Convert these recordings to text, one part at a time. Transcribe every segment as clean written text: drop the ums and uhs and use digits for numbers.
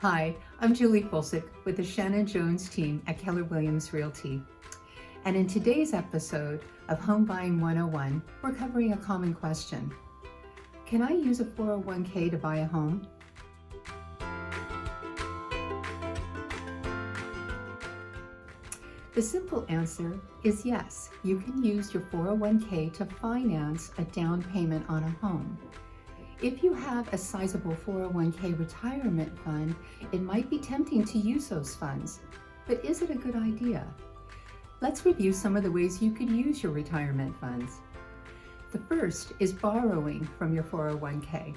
Hi, I'm Julie Folcik with the Shannon Jones Team at Keller Williams Realty. And in today's episode of Home Buying 101, we're covering a common question. Can I use a 401k to buy a home? The simple answer is yes, you can use your 401k to finance a down payment on a home. If you have a sizable 401k retirement fund, it might be tempting to use those funds. But is it a good idea? Let's review some of the ways you could use your retirement funds. The first is borrowing from your 401k.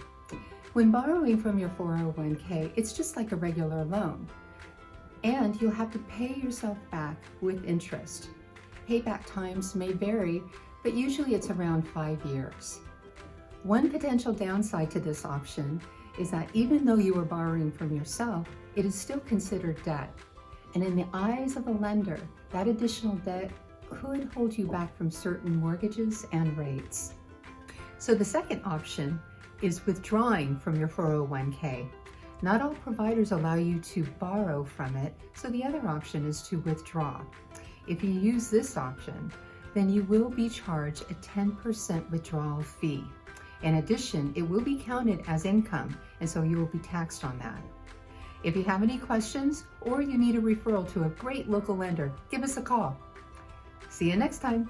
When borrowing from your 401k, it's just like a regular loan. And you'll have to pay yourself back with interest. Payback times may vary, but usually it's around 5 years. One potential downside to this option is that even though you are borrowing from yourself, it is still considered debt. And in the eyes of a lender, that additional debt could hold you back from certain mortgages and rates. So the second option is withdrawing from your 401k. Not all providers allow you to borrow from it, so the other option is to withdraw. If you use this option, then you will be charged a 10% withdrawal fee. In addition, it will be counted as income, and so you will be taxed on that. If you have any questions or you need a referral to a great local lender, give us a call. See you next time.